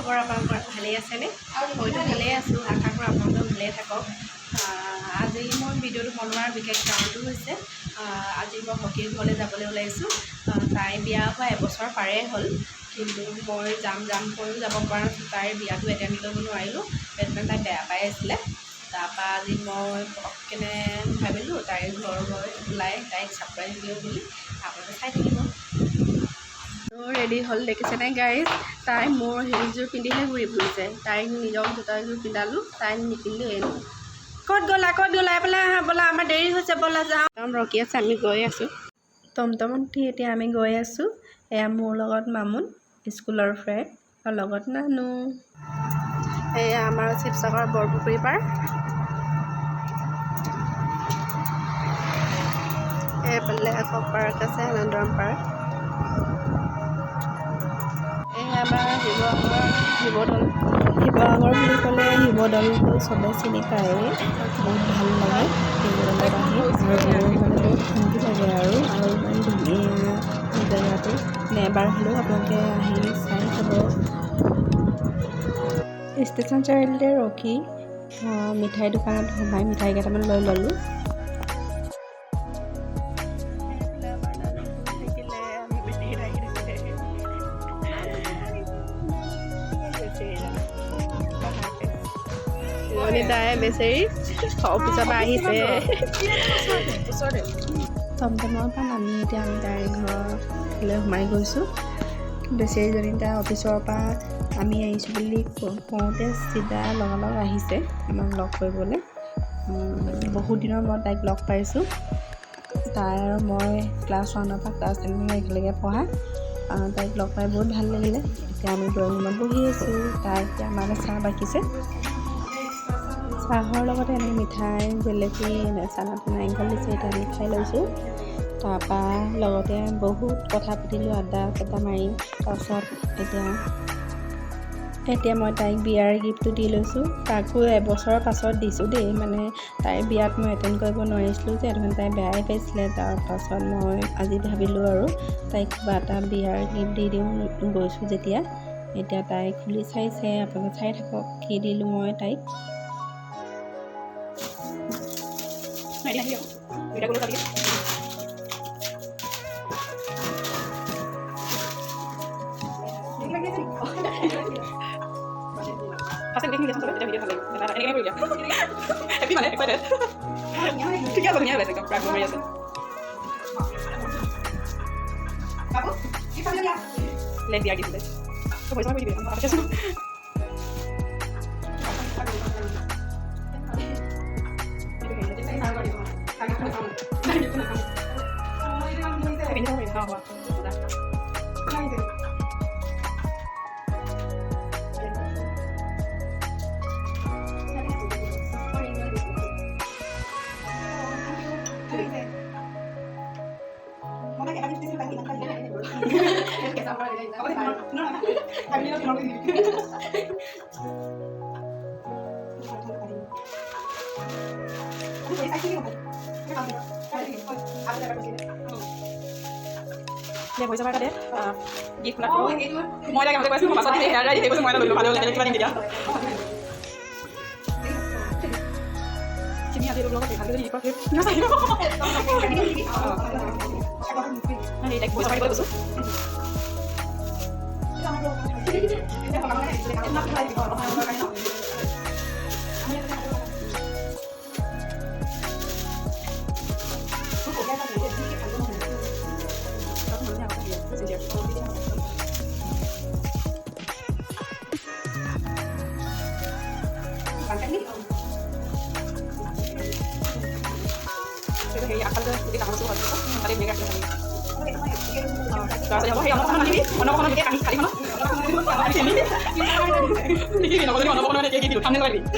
খবৰ আপোনালোকৰ ভালেই আছেনে? মইতো ভালেই আছোঁ, আশা কৰোঁ আপোনালোকেও ভালেই থাকক। আজি মই ভিডিঅ'টো বনোৱাৰ বিশেষ কাৰণটো হৈছে আজি মই ভণ্টিৰ ঘৰলৈ যাবলৈ ওলাইছোঁ। তাই বিয়া হোৱা এবছৰ পাৰেই হ'ল, কিন্তু মই যাম কৰিও যাব পৰা নাছিলোঁ। তাইৰ বিয়াটো এটেণ্ড কৰিব নোৱাৰিলোঁ, সেইকাৰণে তাই বেয়া পাই আছিলে। তাৰপৰা আজি মই পটককেনে ভাবিলোঁ তাইৰ ঘৰ গৈ ওলাই তাইক ছাৰপ্ৰাইজ দিওঁ বুলি। আপোনালোকে চাই থাকিব। ৰেডি হ'ল দেখিছেনে গাইজ? তাই মোৰ হেৰিযোৰ পিন্ধিহে ঘূৰি ফুৰিছে। তাইক নিজৰ জোতাযোৰ পিন্ধালোঁ, তাইক নিপিন্ধেই। ক'ত গ'লা বোলে ব'লা, আমাৰ দেৰি হৈছে, ব'লা যাওঁ। ৰখি আছে, আমি গৈ আছোঁ। টমটমত এতিয়া আমি গৈ আছোঁ। এয়া মোৰ লগত মামুন, স্কুলৰ ফ্ৰেণ্ড, আৰু লগত নানু। এয়া আমাৰ শিৱসাগৰ বৰপুখুৰী পাৰ। এইফালে আকৌ পাৰ্ক আছে, আনন্দৰাম পাৰ্ক। আমাৰ শিৱদৌল। শিৱসাগৰ বুলি ক'লে শিৱদৌলটো চবে চিনি পায়েই, বহুত ভাল লাগে শিৱদৌলত আহি, আৰু মানে বহুত শান্তি লাগে আৰু ইমান ধুনীয়া জেগাটো। এবাৰ হ'লেও আপোনালোকে আহি চাই যাব। ষ্টেচন চাৰিআলিতে ৰখি মিঠাই দোকানত সোমাই মিঠাই কেইটামান লৈ ল'লোঁ। তাই বেচেৰি অফিচৰ পৰা আহিছে। টমটমৰ পৰা নামি এতিয়া আমি তাইৰ ঘৰলৈ সোমাই গৈছোঁ। বেচেৰিজনী তাই অফিচৰ পৰা আমি আহিছোঁ বুলি কওঁতে চিধা লগালগ আহিছে আমাক লগ কৰিবলৈ। বহুত দিনৰ মূৰত তাইক লগ পাইছোঁ। তাই আৰু মই ক্লাছ 1ৰ পৰা ক্লাছ 10 একেলগে পঢ়া। তাইক লগ পাই বহুত ভাল লাগিলে। এতিয়া আমি ড্ৰয়িং ৰুমত বহি আছোঁ। তাই এতিয়া আমাক চাহ বাকিছে। চাহৰ লগতে এনেকৈ মিঠাই, জেলেপি, চানাটো নাৰিকল দিছে। এতিয়া আমি খাই লৈছোঁ। তাৰপৰা লগতে বহুত কথা পাতিলোঁ, আড্ডা মাৰি। তাৰপাছত এতিয়া মই তাইক বিয়াৰ গিফ্টটো দি লৈছোঁ। তাকো এবছৰৰ পাছত দিছোঁ দেই, মানে তাইৰ বিয়াত মই এটেণ্ড কৰিব নোৱাৰিছিলোঁ যে, সেইটো তাই বেয়াই পাইছিলে। তাৰপাছত মই আজি ভাবিলোঁ আৰু তাইক কিবা এটা বিয়াৰ গিফ্ট দি দিওঁ গৈছোঁ যেতিয়া। এতিয়া তাই খুলি চাইছে, আপোনালোকে চাই থাকক কি দিলোঁ মই তাইক। ভইচ অভাৰ তাতে গিফ্ট মই তাকে মতে কৈছোঁ, পাছত হেয়াৰ ড্ৰাই দি কৈছোঁ, মই লৈ ভালো লাগে কিবা দিম তেতিয়া। চিনি আজি লগত ভালকৈ যদি লিখক তাইক ভইচ অভাৰ কৈছোঁ। সেই আকালটো গোটেই কাগজটো হয় তাতে ধুনীয়াকৈ ৰাখিব লাগে। তাৰপিছত হ'ব সেই অন্নপূৰ্ণা দিবি, অন্নপূৰ্ণা গোটেই কাহি কালিখনত নগজনী অন্নপূৰ্ণা এতিয়া কি দিলোঁ ঠাণ্ডা লগাই দিবি।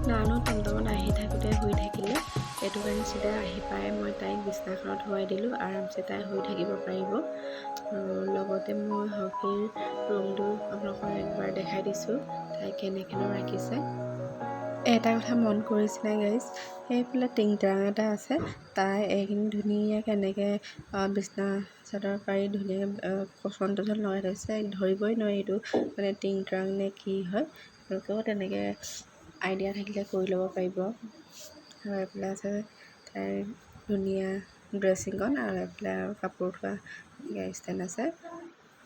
নানো টমটমত আহি থাকোঁতে শুই থাকিলে, সেইটো কাৰণে চিধা আহি পাই মই তাইক বিছনাখনত শুৱাই দিলোঁ। আৰামছে তাই শুই থাকিব পাৰিব। লগতে মই হকীৰ ৰুমটো আপোনালোকক একবাৰ দেখাই দিছোঁ, তাই কেনেকৈনো ৰাখিছে। এটা কথা মন কৰিছিলে গাইজ, সেইফালে টিংটাং এটা আছে, তাই এইখিনি ধুনীয়াকৈ এনেকৈ বিছনা চাদৰ পাৰি ধুনীয়াকৈ কচন টচন লগাই থৈছে, ধৰিবই নোৱাৰি এইটো মানে টিংটাং নে কি হয়। তেওঁলোকেও তেনেকৈ আইডিয়া থাকিলে কৰি ল'ব পাৰিব। আৰু এইফালে আছে তাইৰ ধুনীয়া ড্ৰেছিংখন, আৰু এইফালে আৰু কাপোৰ থোৱা ষ্টেণ্ড আছে।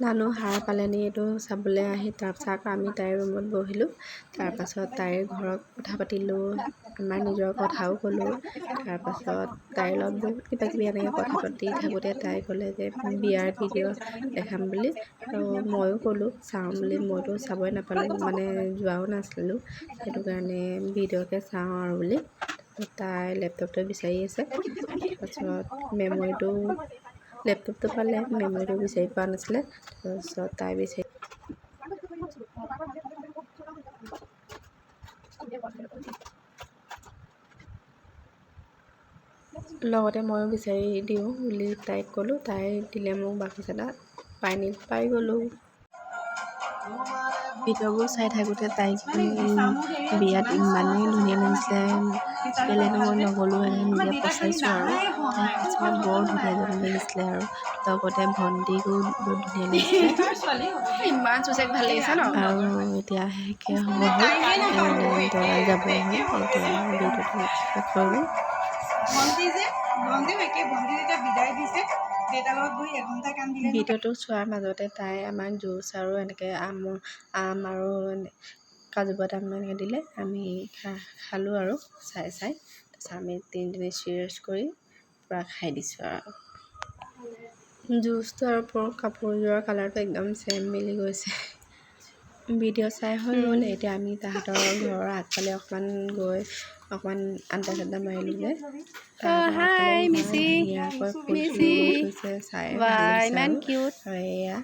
নানু সাৰ পালেনি এইটো চাবলৈ আহি তাৰপাছত আকৌ আমি তাইৰ ৰুমত বহিলোঁ। তাৰপাছত তাইৰ ঘৰত কথা পাতিলোঁ, আমাৰ নিজৰ কথাও ক'লোঁ। তাৰপাছত তাইৰ লগত বহুত কিবাকিবি এনেকৈ কথা পাতি থাকোঁতে তাই ক'লে যে বিয়াৰ ভিডিঅ' দেখাম বুলি, আৰু ময়ো ক'লোঁ চাওঁ বুলি। মইতো চাবই নাপালোঁ, মানে যোৱাও নাছিলোঁ, সেইটো কাৰণে ভিডিঅ'কে চাওঁ আৰু বুলি। তাই লেপটপটো বিচাৰি আছে, তাৰপাছত মেমৰিটো লেপটপটো পালে, মেমৰিটো বিচাৰি পোৱা নাছিলে। তাৰপাছত তাই বিচাৰি লগতে ময়ো বিচাৰি দিওঁ বুলি তাইক ক'লোঁ। তাই দিলে মোক বাকচ এটা, পাই গ'লোঁ। ভিডিঅ'বোৰ চাই থাকোঁতে তাইক বিয়াত ইমানেই ধুনীয়া লাগিছিলে, কেলেনো মই নগ'লোঁ নিজে পচাইছোঁ আৰু। তাইক সঁচাকৈ বৰ ধুনীয়াজনী লাগিছিলে, আৰু লগতে ভণ্টিকো বহুত ধুনীয়া লাগিছিলে। ইমান চুচেক ভাল লাগিছে ন। আৰু এতিয়া শেষে হ'ব হ'ল, দৰাই যাবই হ'ল। এতিয়া ভিডিঅ'টো শেষ হৈ গ'ল। ভিডিঅ'টো চোৱাৰ মাজতে তাই আমাক জুচ আৰু এনেকৈ আম আৰু কাজু বাদাম এনেকৈ দিলে, আমি খালোঁ আৰু চাই। তাৰপিছত আমি তিনিজনী চিয়াৰ্ছ কৰি পূৰা খাই দিছোঁ আৰু। জুচটো আৰু কাপোৰযোৰৰ কালাৰটো একদম ছেম মিলি গৈছে। ভিডিঅ' চাই হৈ গ'ল। এতিয়া আমি তাহাঁতৰ ঘৰৰ আগফালে গৈ অকণমান আড্ডা চাড্ডা মাৰিলোঁগৈ। হাই মিচি, চাই ইমান কিউট। আৰু এয়া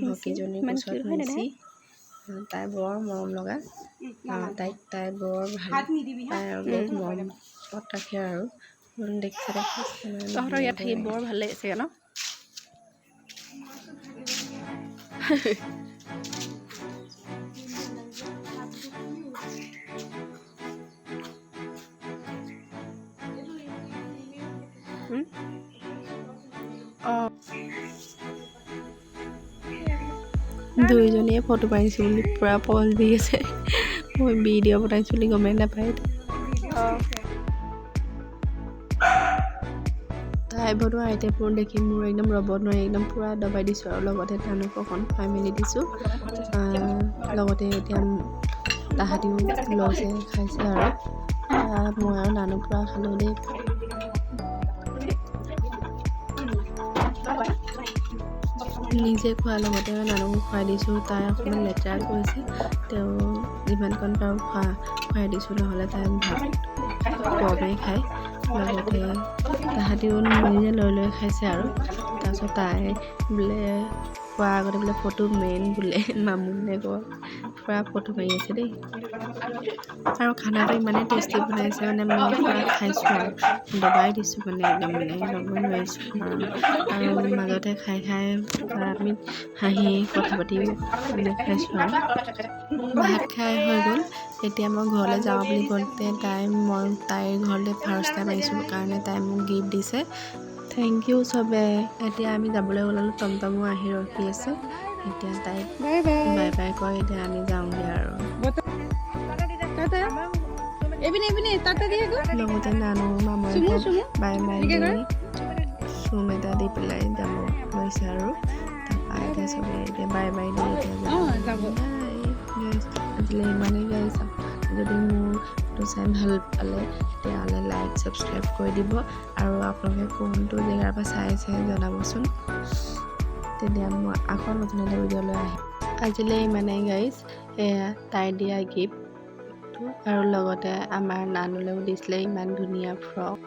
হকীজনীৰ পিছত মিচি, তাই বৰ মৰম লগা। তাই বৰ ভাল পায় আৰু বহুত মৰমত ৰাখে আৰু। দেখিছে তহঁতৰ ইয়াত থাকি বৰ ভাল লাগিছে ন। দুইজনীয়ে ফটো মাৰিছোঁ বুলি পূৰা পজ দি আছে। মই ভিডিঅ' বনাইছোঁ বুলি গমেই নাপায়। তাই বনোৱা আইটেমবোৰ দেখি মোৰ একদম ৰ'ব নোৱাৰি, একদম পূৰা দবাই দিছোঁ আৰু লগতে নানুক অকণ খুৱাই মেলি দিছোঁ। লগতে এতিয়া তাহাঁতিও লৈছে, খাইছে আৰু মই আৰু নানু পূৰা খালোঁ দেই। নিজে খোৱাৰ লগতে নানুকো খুৱাই দিছোঁ। তাই অকণমান লেতেৰা কৰিছে, তেওঁ যিমানকণ পাৰোঁ খুৱাই দিছোঁ, নহ'লে তাই ভাত কমেই খায়। লগতে তাহাঁতিও নিজে লৈ খাইছে আৰু। তাৰপিছত তাই বোলে খোৱাৰ আগতে বোলে ফটো মেইন বোলে, মামুনে কয় পূৰা ফটো মাৰি আছে দেই। আৰু খানাটো ইমানেই টেষ্টি বনাইছে, মানে মই পূৰা খাইছোঁ আৰু দবাই দিছোঁ, মানে একদম মানে ল'ব নোৱাৰিছোঁ আৰু মাজতে খাই আমি হাঁহি কথা পাতি খাইছোঁ আৰু। ভাত খাই হৈ গ'ল। এতিয়া মই ঘৰলৈ যাওঁ বুলি কওঁতে মই তাইৰ ঘৰলৈ ফাৰ্ষ্ট টাইম আহিছোঁ কাৰণে তাই মোক গিফ্ট দিছে। থেংক ইউ চবে। এতিয়া আমি যাবলৈ ওলালোঁ, টমটমো আহি ৰখি আছে। এতিয়া তাইক বাই বাই কয়, এতিয়া আমি যাওঁগৈ আৰু। লগতে নানু মামৰে বাই বাই দি চুম এটা দি পেলাই যাব লৈছে আৰু। তাৰপৰা এতিয়া চবে এতিয়া বাই বাই দি এতিয়া যাব। আজিলৈ ইমানেই গাইছ। যদি মোৰ ফটো চাই ভাল পালে তেতিয়াহ'লে লাইক ছাবস্ক্ৰাইব কৰি দিব, আৰু আপোনালোকে কোনটো জেগাৰ পৰা চাইছে জনাবচোন। তেতিয়া মই আকৌ নতুন এটা ভিডিঅ' লৈ আহিম। আজিলৈ ইমানেই গাইছ। এয়া তাই দিয়া গিফ্ট, আৰু লগতে আমাৰ নানুলৈও দিছিলে ইমান ধুনীয়া ফ্ৰক।